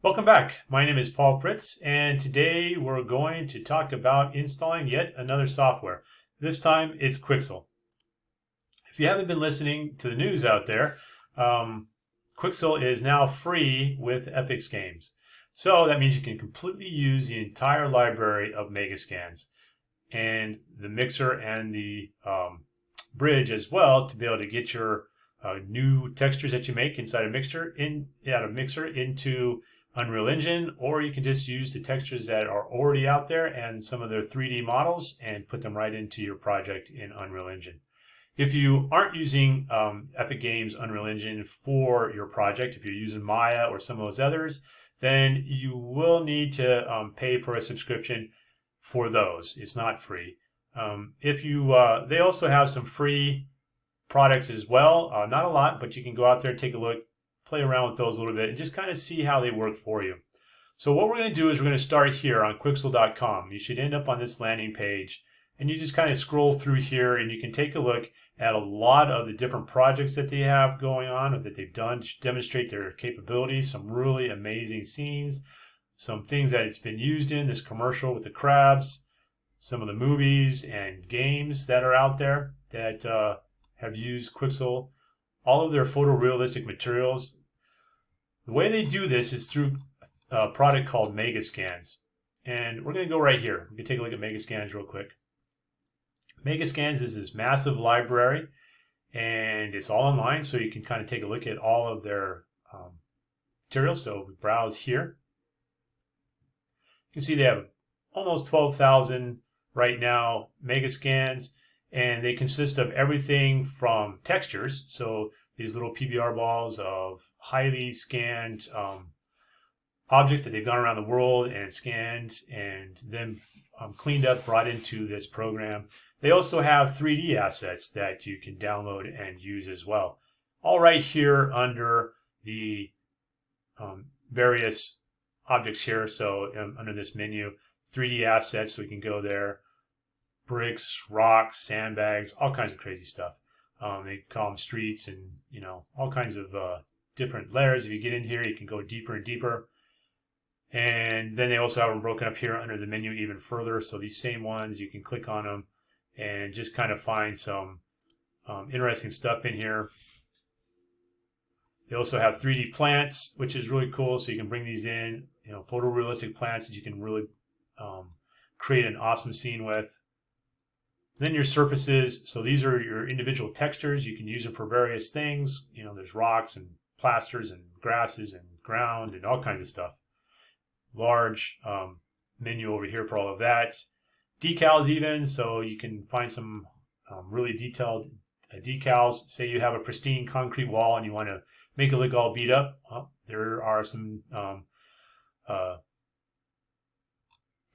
Welcome back. My name is Paul Fritz, and today we're going to talk about installing yet another software. This time it's Quixel. If you haven't been listening to the news out there, Quixel is now free with Epic's games. So that means you can completely use the entire library of Megascans and the mixer and the bridge as well to be able to get your new textures that you make inside a mixer out of Mixer into Unreal Engine, or you can just use the textures that are already out there and some of their 3D models and put them right into your project in Unreal Engine. If you aren't using Epic Games Unreal Engine for your project, if you're using Maya or some of those others, then you will need to pay for a subscription for those. It's not free. They also have some free products as well. Not a lot, but you can go out there, take a look, play around with those a little bit, and just kind of see how they work for you. So what we're going to do is we're going to start here on Quixel.com. You should end up on this landing page, and you just kind of scroll through here, and you can take a look at a lot of the different projects that they have going on, or that they've done to demonstrate their capabilities. Some really amazing scenes, some things that it's been used in, this commercial with the crabs, some of the movies and games that are out there that have used Quixel, all of their photorealistic materials. The way they do this is through a product called Megascans. And we're going to go right here. We can take a look at Megascans real quick. Megascans is this massive library, and it's all online, so you can kind of take a look at all of their materials. So we browse here. You can see they have almost 12,000 right now Megascans, and they consist of everything from textures, so these little PBR balls of highly scanned objects that they've gone around the world and scanned and then cleaned up, brought into this program. They also have 3D assets that you can download and use as well. All right here under the various objects here. So under this menu, 3D assets, so we can go there. Bricks, rocks, sandbags, all kinds of crazy stuff. They call them streets, and all kinds of different layers. If you get in here, you can go deeper and deeper. And then they also have them broken up here under the menu even further. So these same ones, you can click on them and just kind of find some interesting stuff in here. They also have 3D plants, which is really cool. So you can bring these in, photorealistic plants that you can really create an awesome scene with. Then your surfaces, so these are your individual textures. You can use them for various things. There's rocks and plasters and grasses and ground and all kinds of stuff. Large menu over here for all of that. Decals even, so you can find some really detailed decals. Say you have a pristine concrete wall and you want to make it look all beat up. Well, there are some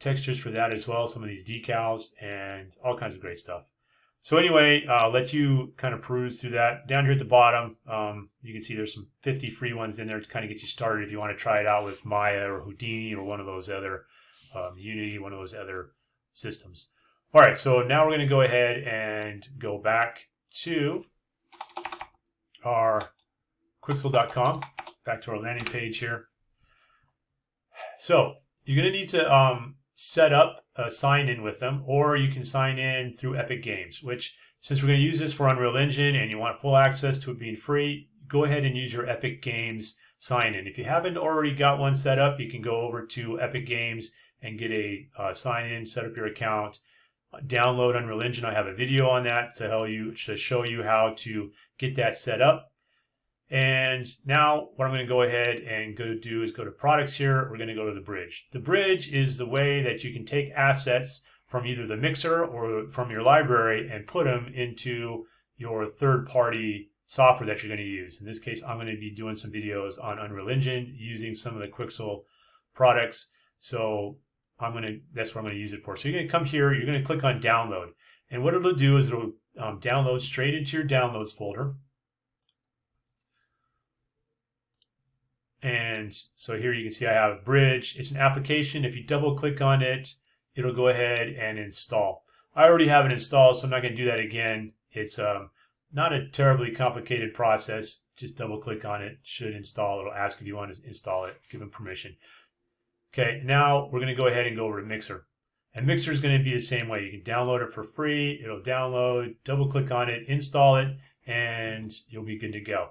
textures for that as well, some of these decals and all kinds of great stuff. So anyway, I'll let you kind of peruse through that. Down here at the bottom, you can see there's some 50 free ones in there to kind of get you started if you want to try it out with Maya or Houdini or one of those other, Unity, one of those other systems. All right, so now we're going to go ahead and go back to our Quixel.com, back to our landing page here. So you're going to need to set up a sign in with them, or you can sign in through Epic Games, which, since we're going to use this for Unreal Engine and you want full access to it being free, go ahead and use your Epic Games sign in. If you haven't already got one set up, you can go over to Epic Games and get a sign in, set up your account, download Unreal Engine. I have a video on that to show you how to get that set up. And now what I'm going to go ahead and do is go to products here. We're going to go to the bridge. The bridge is the way that you can take assets from either the mixer or from your library and put them into your third-party software that you're going to use. In this case, I'm going to be doing some videos on Unreal Engine using some of the Quixel products. So that's what I'm going to use it for. So you're going to come here, you're going to click on download. And what it'll do is it'll download straight into your downloads folder. And so here you can see I have a bridge. It's an application. If you double click on it, it'll go ahead and install. I already have it installed, so I'm not going to do that again. It's not a terribly complicated process. Just double click on it, should install. It'll ask if you want to install it, give them permission. Okay, now we're going to go ahead and go over to Mixer. And Mixer is going to be the same way. You can download it for free. It'll download, double click on it, install it, and you'll be good to go.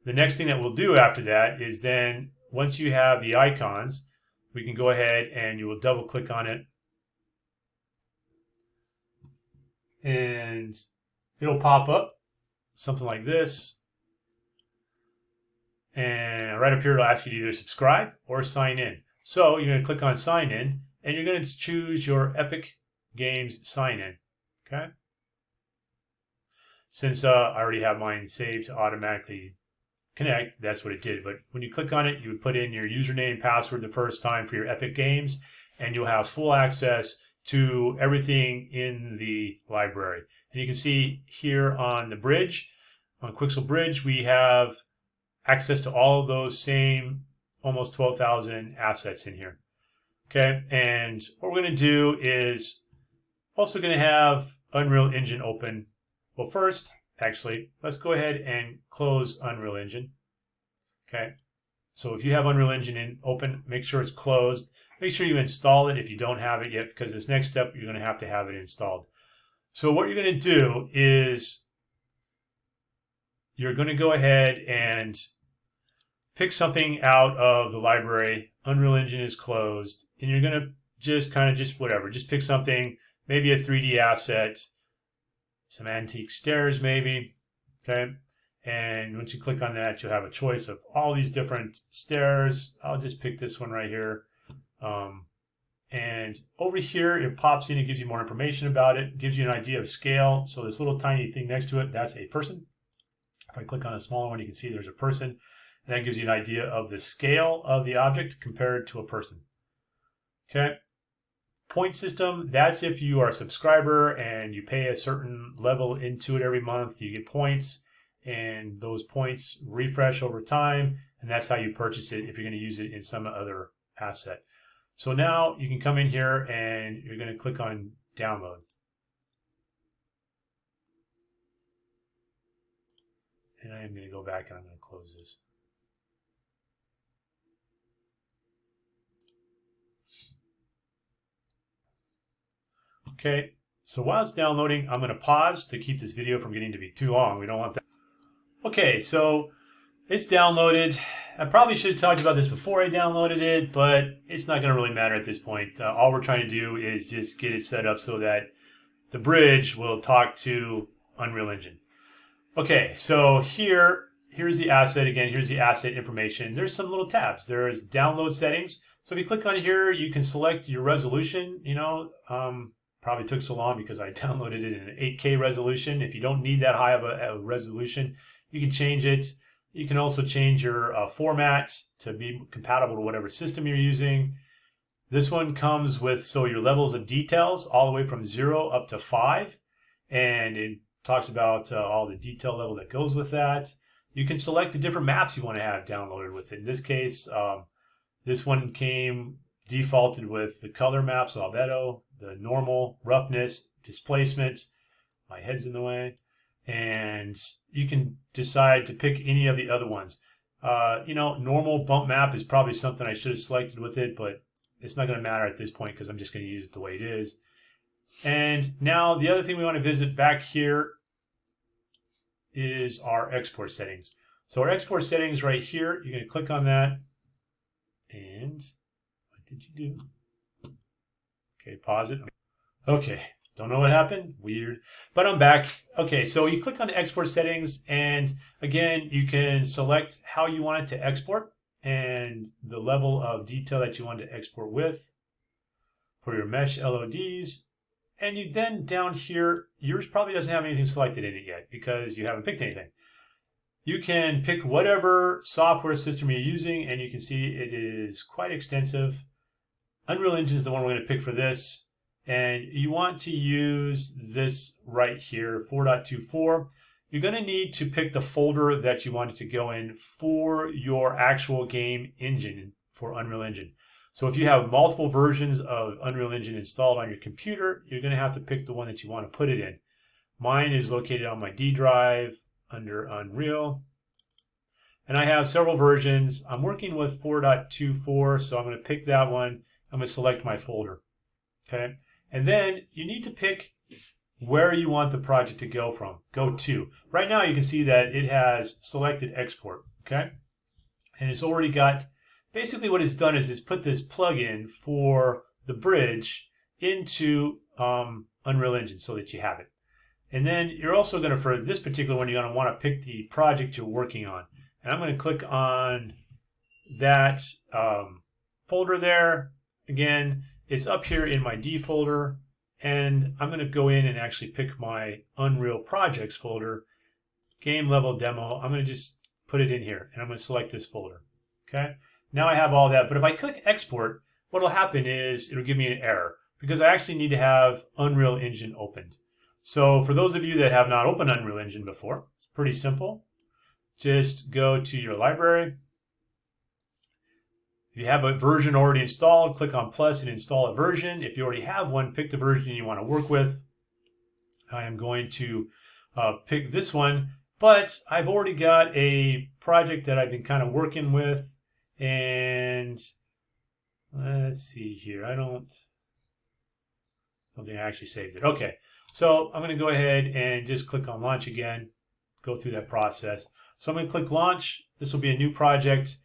The next thing that we'll do after that is then, once you have the icons, we can go ahead and you will double click on it. And it'll pop up something like this. And right up here, it'll ask you to either subscribe or sign in. So you're going to click on sign in, and you're going to choose your Epic Games sign in. Okay. Since I already have mine saved to automatically connect, that's what it did. But when you click on it, you would put in your username and password the first time for your Epic Games, and you'll have full access to everything in the library. And you can see here on the bridge, on Quixel Bridge, we have access to all of those same almost 12,000 assets in here. Okay, and what we're going to do is also going to have Unreal Engine open. Well, first, actually, let's go ahead and close Unreal Engine. Okay, so if you have Unreal Engine open, make sure it's closed. Make sure you install it if you don't have it yet, because this next step, you're going to have it installed. So what you're going to do is you're going to go ahead and pick something out of the library. Unreal Engine is closed, and you're going to just whatever. Just pick something, maybe a 3D asset, some antique stairs maybe, okay? And once you click on that, you'll have a choice of all these different stairs. I'll just pick this one right here. And over here, it pops in, it gives you more information about it, gives you an idea of scale. So this little tiny thing next to it, that's a person. If I click on a smaller one, you can see there's a person. And that gives you an idea of the scale of the object compared to a person. Okay. Point system, that's if you are a subscriber and you pay a certain level into it every month, you get points, and those points refresh over time, and that's how you purchase it if you're going to use it in some other asset. So now you can come in here and you're going to click on download. And I am going to go back and I'm going to close this. Okay, so while it's downloading, I'm going to pause to keep this video from getting to be too long. We don't want that. Okay, so it's downloaded. I probably should have talked about this before I downloaded it, but it's not going to really matter at this point. All we're trying to do is just get it set up so that the bridge will talk to Unreal Engine. Okay, so here's the asset again. Here's the asset information. There's some little tabs. There's download settings. So if you click on here, you can select your resolution. Probably took so long because I downloaded it in an 8K resolution. If you don't need that high of a resolution, you can change it. You can also change your format to be compatible to whatever system you're using. This one comes with your levels of details all the way from 0 up to 5. And it talks about all the detail level that goes with that. You can select the different maps you want to have downloaded with it. In this case, this one came defaulted with the color maps, so albedo, the normal, roughness, displacement. My head's in the way. And you can decide to pick any of the other ones. Normal bump map is probably something I should have selected with it, but it's not going to matter at this point because I'm just going to use it the way it is. And now the other thing we want to visit back here is our export settings. So our export settings right here, you're going to click on that. And what did you do? Okay, pause it. Okay. Don't know what happened. Weird. But I'm back. Okay, so you click on the export settings, and again, you can select how you want it to export and the level of detail that you want to export with for your mesh LODs. And you then down here, yours probably doesn't have anything selected in it yet because you haven't picked anything. You can pick whatever software system you're using, and you can see it is quite extensive. Unreal Engine is the one we're going to pick for this. And you want to use this right here, 4.24. You're going to need to pick the folder that you want it to go in for your actual game engine for Unreal Engine. So if you have multiple versions of Unreal Engine installed on your computer, you're going to have to pick the one that you want to put it in. Mine is located on my D drive under Unreal. And I have several versions. I'm working with 4.24, so I'm going to pick that one. I'm going to select my folder. Okay. And then you need to pick where you want the project to go to. Right now you can see that it has selected export. Okay. And it's already got, basically what it's done is it's put this plugin for the bridge into Unreal Engine so that you have it. And then you're also going to, for this particular one, you're going to want to pick the project you're working on. And I'm going to click on that folder there. Again, it's up here in my D folder. And I'm going to go in and actually pick my Unreal Projects folder, Game Level Demo. I'm going to just put it in here. And I'm going to select this folder. Okay. Now I have all that. But if I click Export, what will happen is it'll give me an error because I actually need to have Unreal Engine opened. So for those of you that have not opened Unreal Engine before, it's pretty simple. Just go to your library. If you have a version already installed, click on plus and install a version. If you already have one, pick the version you want to work with. I am going to pick this one, but I've already got a project that I've been kind of working with. And let's see here. I don't think I actually saved it. Okay, so I'm going to go ahead and just click on launch again, go through that process. So I'm going to click launch. This will be a new project.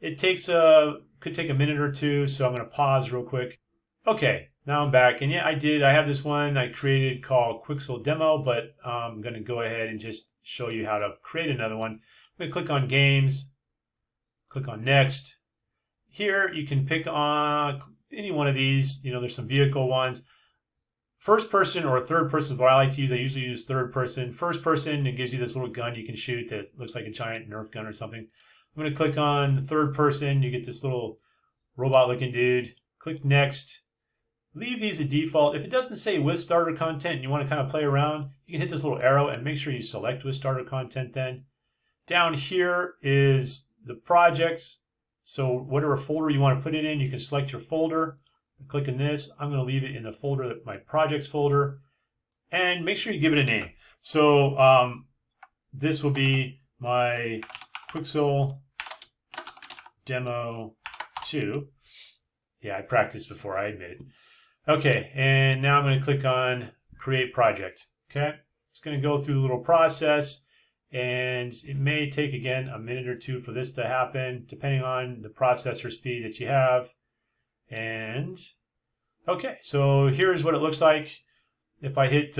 It could take a minute or two, so I'm going to pause real quick. Okay, now I'm back. And yeah, I have this one I created called Quixel Demo, but I'm going to go ahead and just show you how to create another one. I'm going to click on Games, click on Next. Here you can pick on any one of these. You know, there's some vehicle ones. First person or third person is what I like to use. I usually use third person. First person, it gives you this little gun you can shoot that looks like a giant Nerf gun or something. I'm going to click on the third person. You get this little robot looking dude. Click next. Leave these at default. If it doesn't say with starter content and you want to kind of play around, you can hit this little arrow and make sure you select with starter content then. Down here is the projects. So whatever folder you want to put it in, you can select your folder. Click on this. I'm going to leave it in the folder, my projects folder, and make sure you give it a name. So this will be my Quixel Demo 2. Yeah, I practiced before, I admit it. Okay, and now I'm going to click on Create Project. Okay, it's going to go through the little process, and it may take, again, a minute or two for this to happen, depending on the processor speed that you have. And okay, so here's what it looks like. If I hit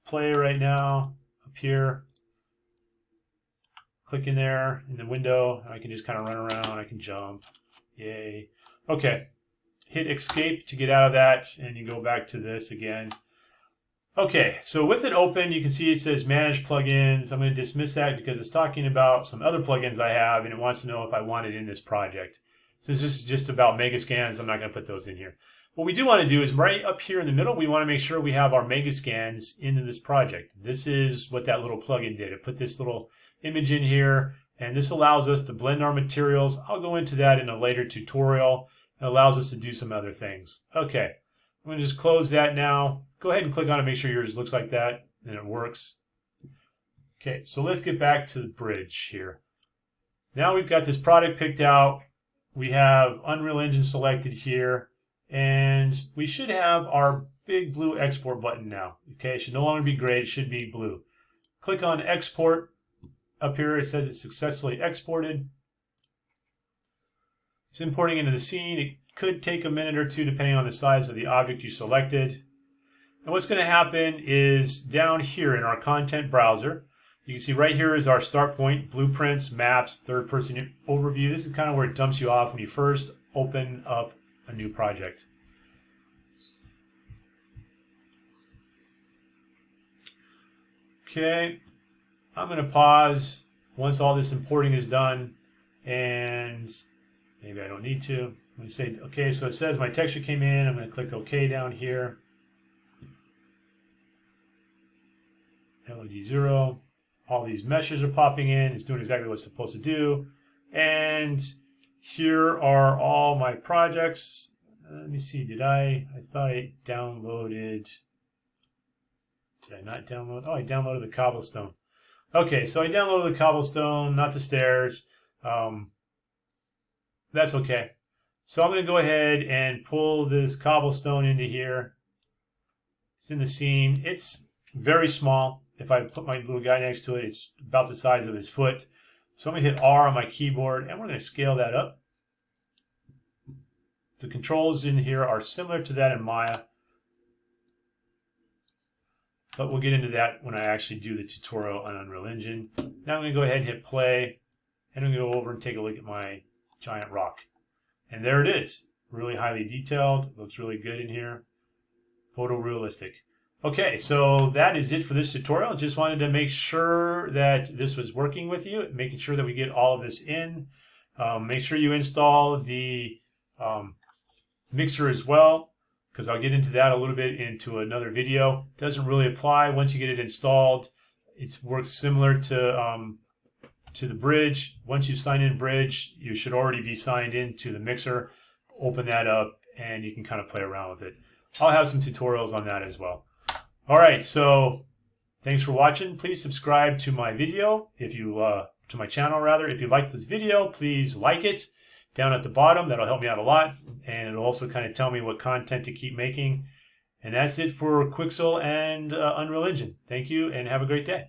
play right now up here, click in there in the window, I can just kind of run around. I can jump. Yay. Okay, hit escape to get out of that, and you go back to this again. Okay, so with it open, you can see it says manage plugins. I'm going to dismiss that because it's talking about some other plugins I have, and it wants to know if I want it in this project. Since this is just about Megascans, I'm not going to put those in here. What we do want to do is right up here in the middle, we want to make sure we have our Megascans into this project. This is what that little plugin did. It put this little image in here, and this allows us to blend our materials. I'll go into that in a later tutorial. It allows us to do some other things. Okay, I'm going to just close that now. Go ahead and click on it, make sure yours looks like that, and it works. Okay, so let's get back to the bridge here. Now we've got this product picked out. We have Unreal Engine selected here, and we should have our big blue export button now. Okay, it should no longer be gray, it should be blue. Click on export. Up here it says it's successfully exported. It's importing into the scene. It could take a minute or two depending on the size of the object you selected. And what's going to happen is down here in our content browser, you can see right here is our start point, blueprints, maps, third person overview. This is kind of where it dumps you off when you first open up a new project. Okay, I'm going to pause once all this importing is done, and maybe I don't need to. I'm going to say, okay, so it says my texture came in. I'm going to click OK down here. LED 0. All these meshes are popping in. It's doing exactly what it's supposed to do. And here are all my projects. Let me see, I thought I downloaded. Did I not download? Oh, I downloaded the cobblestone. Okay, so I downloaded the cobblestone, not the stairs. That's okay. So I'm going to go ahead and pull this cobblestone into here. It's in the scene. It's very small. If I put my little guy next to it, it's about the size of his foot. So I'm going to hit R on my keyboard, and we're going to scale that up. The controls in here are similar to that in Maya, but we'll get into that when I actually do the tutorial on Unreal Engine. Now I'm going to go ahead and hit play, and I'm going to go over and take a look at my giant rock. And there it is. Really highly detailed. Looks really good in here. Photorealistic. Okay, so that is it for this tutorial. Just wanted to make sure that this was working with you, making sure that we get all of this in. Make sure you install the mixer as well, because I'll get into that a little bit into another video. Doesn't really apply once you get it installed. It works similar to the bridge. Once you sign in bridge, you should already be signed into the mixer. Open that up and you can kind of play around with it. I'll have some tutorials on that as well. All right, so thanks for watching. Please subscribe to my video if you to my channel rather. If you like this video, please like it down at the bottom. That'll help me out a lot, and it'll also kind of tell me what content to keep making. And that's it for Quixel and Unreal Engine. Thank you and have a great day.